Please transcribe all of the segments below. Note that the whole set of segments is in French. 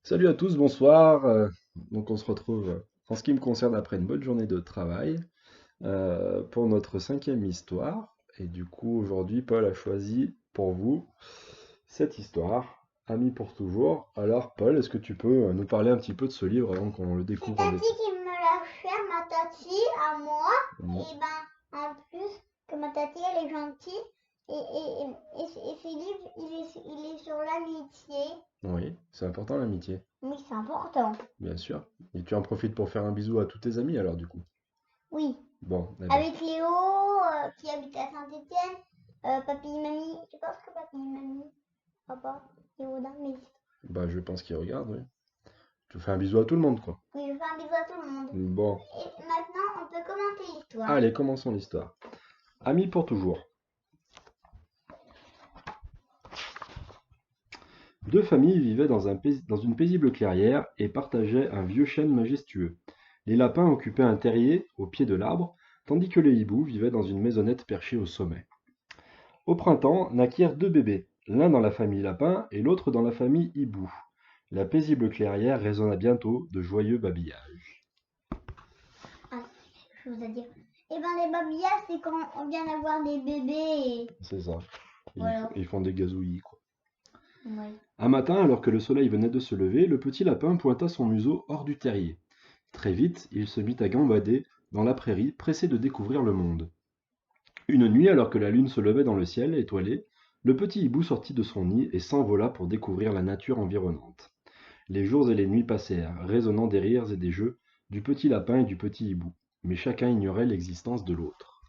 Salut à tous, bonsoir. Donc on se retrouve en ce qui me concerne après une bonne journée de travail pour notre cinquième histoire. Et du coup aujourd'hui Paul a choisi pour vous cette histoire, Amis pour toujours. Alors Paul, est-ce que tu peux nous parler un petit peu de ce livre avant qu'on le C'est découvre en Tati détail? qui me l'a fait, ma Tati, à moi. Mm. Et ben, en plus, que ma Tati, elle est gentille. Et ce livre, il est sur l'amitié. Oui, c'est important l'amitié, Oui, c'est important. bien sûr. Et tu en profites pour faire un bisou à tous tes amis alors du coup. Oui. Bon, eh ben, Avec Léo, qui habite à Saint-Étienne. Papy et mamie. Tu penses que papy et mamie, papa et Oda, mais bah, je pense qu'il regarde, oui. Tu fais un bisou à tout le monde quoi. oui, je fais un bisou à tout le monde. Bon, Et maintenant, on peut commenter l'histoire. allez, commençons l'histoire. Amis pour toujours. Deux familles vivaient dans une paisible clairière et partageaient un vieux chêne majestueux. Les lapins occupaient un terrier au pied de l'arbre, tandis que les hiboux vivaient dans une maisonnette perchée au sommet. Au printemps naquirent deux bébés, l'un dans la famille lapin et l'autre dans la famille hibou. La paisible clairière résonna bientôt de joyeux babillages. Ah, je vous ai dit. Eh ben, les babillards, c'est quand on vient d'avoir des bébés. C'est ça. Voilà. Ils font des gazouillis, quoi. Oui. Un matin, alors que le soleil venait de se lever, le petit lapin pointa son museau hors du terrier. Très vite, il se mit à gambader dans la prairie, pressé de découvrir le monde. Une nuit, alors que la lune se levait dans le ciel étoilé, le petit hibou sortit de son nid et s'envola pour découvrir la nature environnante. Les jours et les nuits passèrent, résonnant des rires et des jeux du petit lapin et du petit hibou, mais chacun ignorait l'existence de l'autre.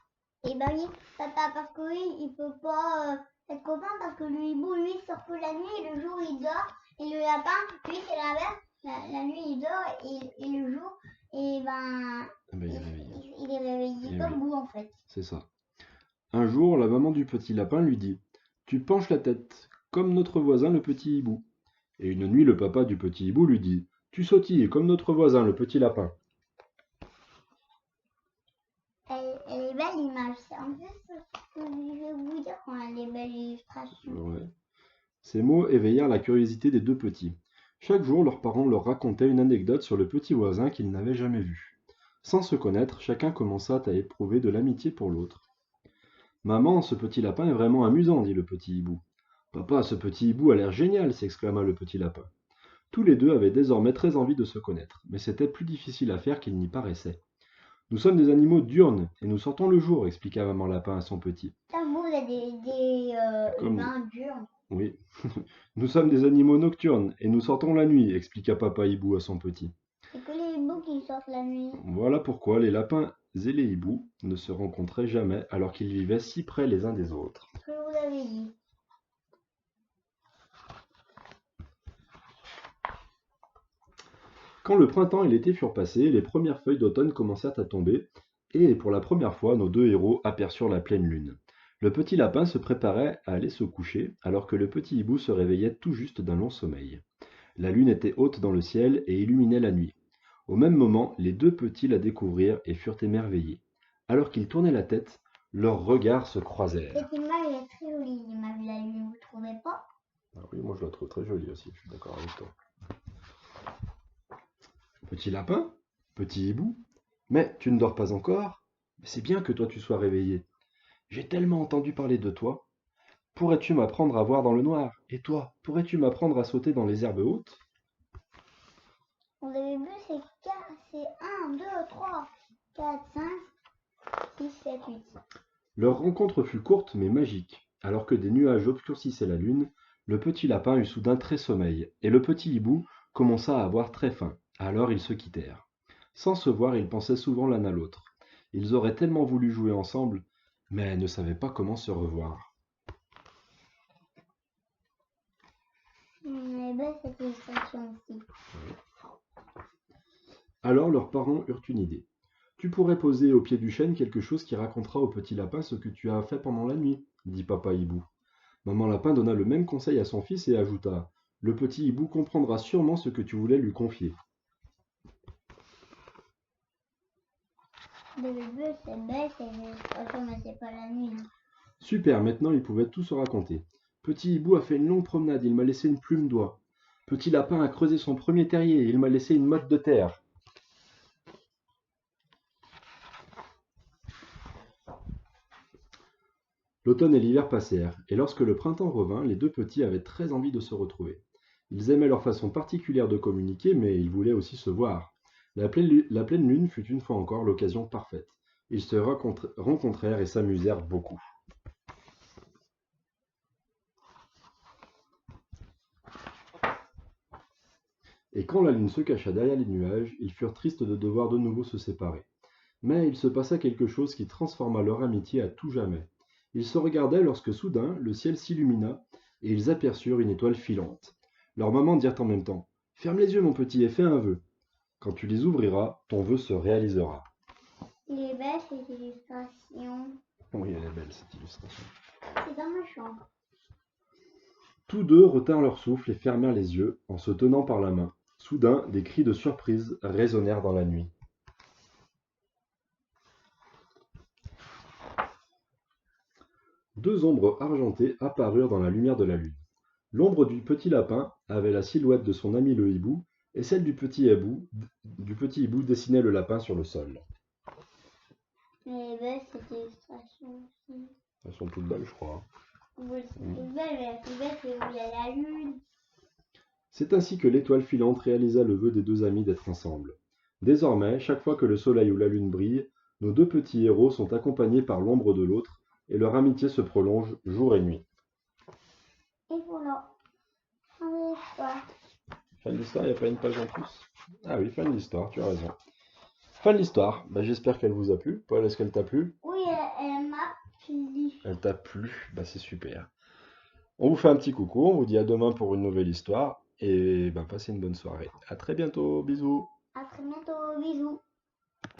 Et bah oui, papa, parce que lui, il peut pas être copain parce que le hibou, lui, il sort que la nuit et le jour, il dort. Et le lapin, lui, c'est l'inverse. La nuit, il dort et le jour, et ben, Eh ben, il il, est réveillé. il est réveillé Eh comme oui, vous, en fait. c'est ça. Un jour, la maman du petit lapin lui dit: Tu penches la tête, comme notre voisin le petit hibou. Et une nuit, le papa du petit hibou lui dit: Tu sautilles, comme notre voisin le petit lapin. Elle est belle, l'image. En plus, je vais vous dire quand elle est belle, l'illustration. Ouais. Ces mots éveillèrent la curiosité des deux petits. Chaque jour, leurs parents leur racontaient une anecdote sur le petit voisin qu'ils n'avaient jamais vu. Sans se connaître, chacun commença à éprouver de l'amitié pour l'autre. Maman, ce petit lapin est vraiment amusant, dit le petit hibou. Papa, ce petit hibou a l'air génial, s'exclama le petit lapin. Tous les deux avaient désormais très envie de se connaître, mais c'était plus difficile à faire qu'il n'y paraissait. Nous sommes des animaux diurnes et nous sortons le jour, expliqua maman lapin à son petit. Putain, vous êtes des Comme nous. humains durs. Oui. Nous sommes des animaux nocturnes et nous sortons la nuit, expliqua papa hibou à son petit. C'est que les hiboux qui sortent la nuit. Voilà pourquoi les lapins et les hiboux ne se rencontraient jamais alors qu'ils vivaient si près les uns des autres. Ce que je vous avais dit. Quand le printemps et l'été furent passés, les premières feuilles d'automne commencèrent à tomber, et pour la première fois nos deux héros aperçurent la pleine lune. Le petit lapin se préparait à aller se coucher, alors que le petit hibou se réveillait tout juste d'un long sommeil. La lune était haute dans le ciel et illuminait la nuit. Au même moment, les deux petits la découvrirent et furent émerveillés. Alors qu'ils tournaient la tête, leurs regards se croisèrent. Cette image est très jolie, l'image de la lune, vous trouvez pas? Ah oui, moi je la trouve très jolie aussi, je suis d'accord avec toi. Petit lapin? Petit hibou? Mais tu ne dors pas encore? Mais c'est bien que toi tu sois réveillé. J'ai tellement entendu parler de toi. Pourrais-tu m'apprendre à voir dans le noir? Et toi, pourrais-tu m'apprendre à sauter dans les herbes hautes? Vous avez vu, c'est 1, 2, 3, 4, 5, 6, 7, 8. Leur rencontre fut courte mais magique. Alors que des nuages obscurcissaient la lune, le petit lapin eut soudain très sommeil, et le petit hibou commença à avoir très faim. Alors ils se quittèrent. Sans se voir, ils pensaient souvent l'un à l'autre. Ils auraient tellement voulu jouer ensemble, mais ne savaient pas comment se revoir. Elle est belle cette illustration aussi. Alors leurs parents eurent une idée. Tu pourrais poser au pied du chêne quelque chose qui racontera au petit lapin ce que tu as fait pendant la nuit, dit papa hibou. Maman lapin donna le même conseil à son fils et ajouta: Le petit hibou comprendra sûrement ce que tu voulais lui confier. Vous avez vu, c'est belle cette illustration, mais c'est pas la nuit. Super, maintenant ils pouvaient tout se raconter. Petit hibou a fait une longue promenade, il m'a laissé une plume d'oie. Petit Lapin a creusé son premier terrier, il m'a laissé une motte de terre. L'automne et l'hiver passèrent, et lorsque le printemps revint, les deux petits avaient très envie de se retrouver. Ils aimaient leur façon particulière de communiquer, mais ils voulaient aussi se voir. La pleine lune fut une fois encore l'occasion parfaite. Ils se rencontrèrent et s'amusèrent beaucoup. Et quand la lune se cacha derrière les nuages, ils furent tristes de devoir de nouveau se séparer. Mais il se passa quelque chose qui transforma leur amitié à tout jamais. Ils se regardaient lorsque soudain le ciel s'illumina et ils aperçurent une étoile filante. Leurs mamans dirent en même temps: Ferme les yeux, mon petit, et fais un vœu. Quand tu les ouvriras, ton vœu se réalisera. Il est belle cette illustration. Oui, elle est belle cette illustration. C'est dans ma chambre. Tous deux retinrent leur souffle et fermèrent les yeux en se tenant par la main. Soudain, des cris de surprise résonnèrent dans la nuit. Deux ombres argentées apparurent dans la lumière de la lune. L'ombre du petit lapin avait la silhouette de son ami le hibou, et celle du petit hibou dessinait le lapin sur le sol. Elle est belle cette illustration aussi. Elles sont toutes belles, je crois. Oui, c'est toute belle, mais la plus belle c'est où il y a la lune. C'est ainsi que l'étoile filante réalisa le vœu des deux amis d'être ensemble. Désormais, chaque fois que le soleil ou la lune brille, nos deux petits héros sont accompagnés par l'ombre de l'autre, et leur amitié se prolonge jour et nuit. Et voilà. Fin de l'histoire. Fin de l'histoire, il n'y a pas une page en plus? Ah oui, fin de l'histoire, tu as raison. Fin de l'histoire. Bah, j'espère qu'elle vous a plu. Paul, est-ce qu'elle t'a plu? Oui, elle m'a plu. Elle t'a plu? Bah, c'est super. On vous fait un petit coucou, on vous dit à demain pour une nouvelle histoire, et bah, passez une bonne soirée. À très bientôt, bisous. À très bientôt. Bisous.